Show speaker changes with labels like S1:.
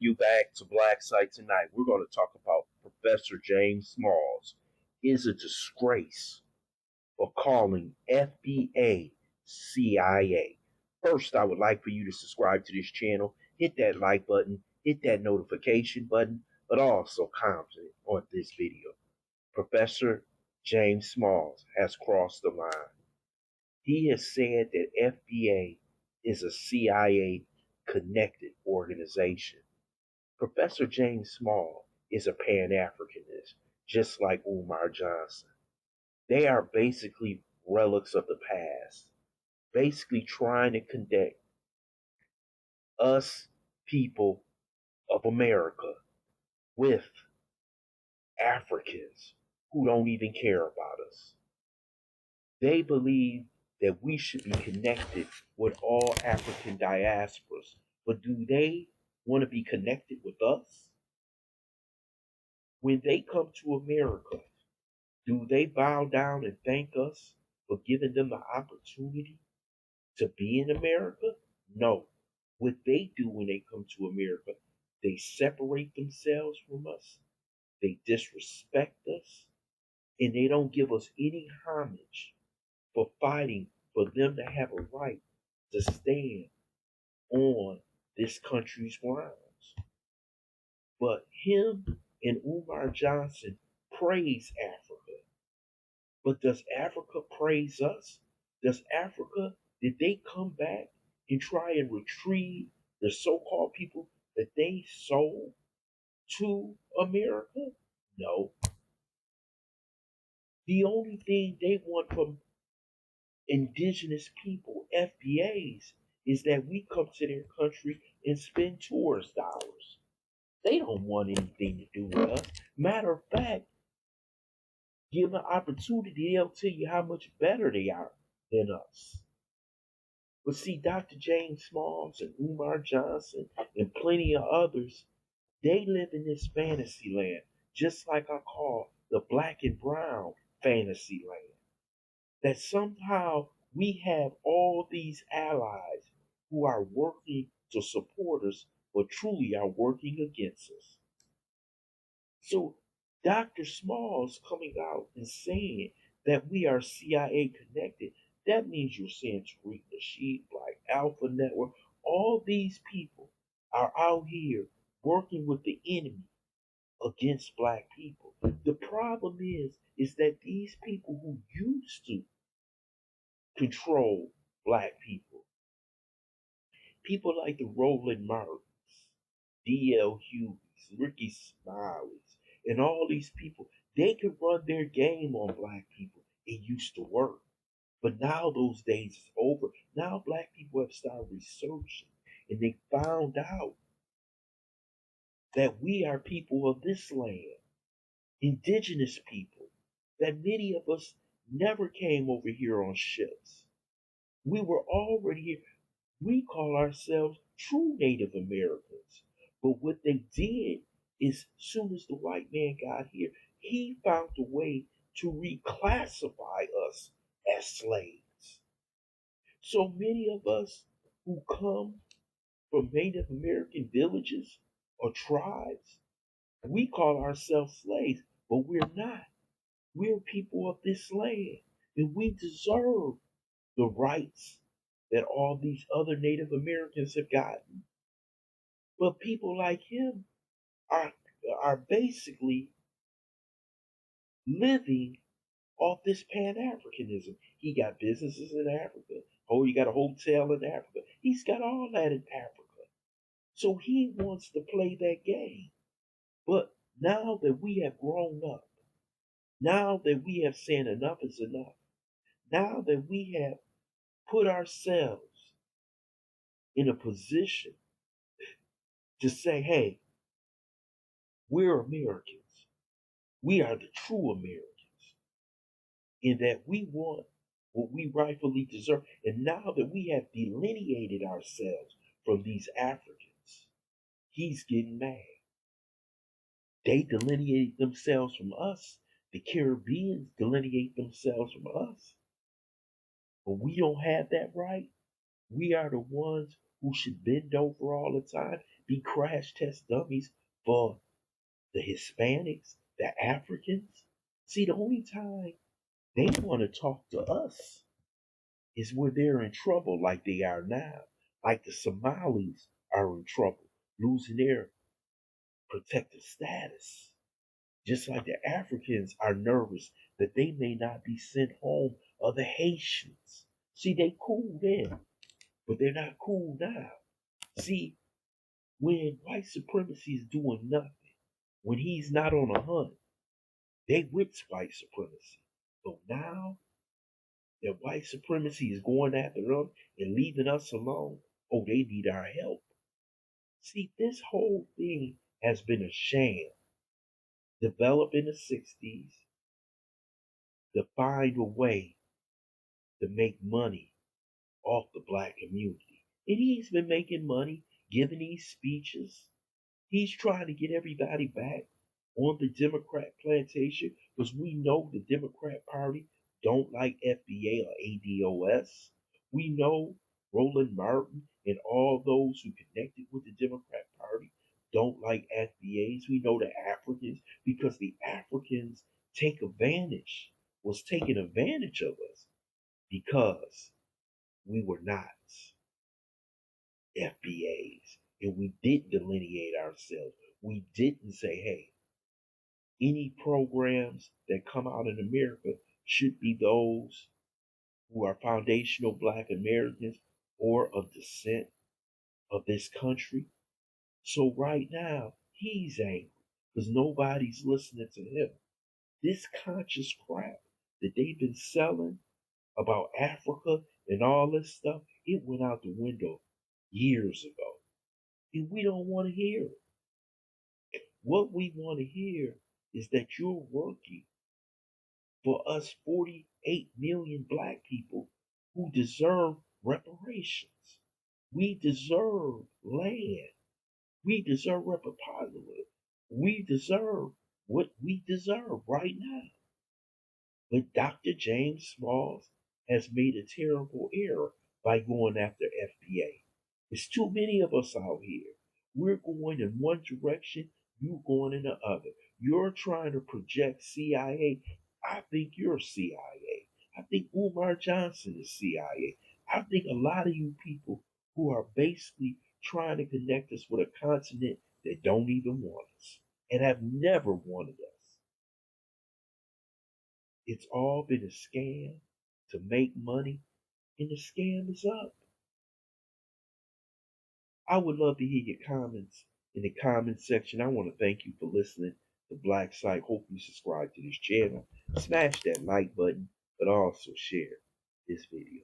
S1: You back to Black Site tonight. We're going to talk about Professor James Smalls is a disgrace for calling FBA CIA. First, I would like for you to subscribe to this channel, hit that like button, hit that notification button, but also comment on this video. Professor James Smalls has crossed the line. He has said that FBA is a CIA connected organization. Professor James Small is a Pan-Africanist, just like Umar Johnson. They are basically relics of the past, basically trying to connect us people of America with Africans who don't even care about us. They believe that we should be connected with all African diasporas, but do they want to be connected with us? When they come to America, do they bow down and thank us for giving them the opportunity to be in America? No. What they do when they come to America, they separate themselves from us, they disrespect us, and they don't give us any homage for fighting for them to have a right to stand on this country's grounds. But him and Umar Johnson praise Africa. But does Africa praise us? Does Africa, did they come back and try and retrieve the so-called people that they sold to America? No. The only thing they want from indigenous people, FBAs, is that we come to their country and spend tourist dollars. They don't want anything to do with us. Matter of fact, give them an opportunity, they'll tell you how much better they are than us. But see, Dr. James Smalls and Umar Johnson and plenty of others, they live in this fantasy land, just like I call the black and brown fantasy land. That somehow we have all these allies who are working to support us, but truly are working against us. So Dr. Smalls coming out and saying that we are CIA connected, that means you're saying Tariq Nasheed, Black Alpha Network, all these people are out here working with the enemy against black people. The problem is that these people who used to control black people, people like the Roland Martins, D.L. Hughes, Ricky Smileys, and all these people, they could run their game on black people. It used to work. But now those days is over. Now black people have started researching and they found out that we are people of this land, indigenous people, that many of us never came over here on ships. We were already here. We call ourselves true Native Americans. But what they did is, soon as the white man got here, he found a way to reclassify us as slaves. So many of us who come from Native American villages or tribes, we call ourselves slaves, but we're not. We're people of this land, and we deserve the rights that all these other Native Americans have gotten. But people like him are basically living off this Pan-Africanism. He got businesses in Africa. Oh, he got a hotel in Africa. He's got all that in Africa. So he wants to play that game. But now that we have grown up, now that we have said enough is enough, now that we have put ourselves in a position to say, hey, we're Americans. We are the true Americans. In that we want what we rightfully deserve. And now that we have delineated ourselves from these Africans, he's getting mad. They delineate themselves from us. The Caribbeans delineate themselves from us. But we don't have that right. We are the ones who should bend over all the time be crash test dummies for the Hispanics, the Africans. See, the only time they want to talk to us is when they're in trouble like they are now. Like the Somalis are in trouble, losing their protected status. Just like the Africans are nervous that they may not be sent home, or the Haitians. See, they cool then, but they're not cool now. See, when white supremacy is doing nothing, when he's not on a hunt, they with white supremacy. But now that white supremacy is going after them and leaving us alone, oh, they need our help. See, this whole thing has been a sham. Developed in the 60s to find a way to make money off the black community. And he's been making money, giving these speeches. He's trying to get everybody back on the Democrat plantation because we know the Democrat Party don't like FBA or ADOS. We know Roland Martin and all those who connected with the Democrat Party don't like FBAs. We know the Africans because the Africans was taking advantage of us because we were not FBAs and we didn't delineate ourselves. We didn't say, hey, any programs that come out in America should be those who are foundational black Americans or of descent of this country. So right now, he's angry because nobody's listening to him. This conscious crap that they've been selling about Africa and all this stuff, it went out the window years ago. And we don't want to hear it. What we want to hear is that you're working for us 48 million black people who deserve reparations. We deserve land. We deserve reparations. We deserve what we deserve right now. But Dr. James Smalls has made a terrible error by going after FBA. There's too many of us out here. We're going in one direction, you going in the other. You're trying to project CIA. I think you're CIA. I think Umar Johnson is CIA. I think a lot of you people who are basically trying to connect us with a continent that don't even want us and have never wanted us. It's all been a scam to make money, and the scam is up. I would love to hear your comments in the comment section. I want to thank you for listening to Black Site. Hope you subscribe to this channel. Smash that like button, but also share this video.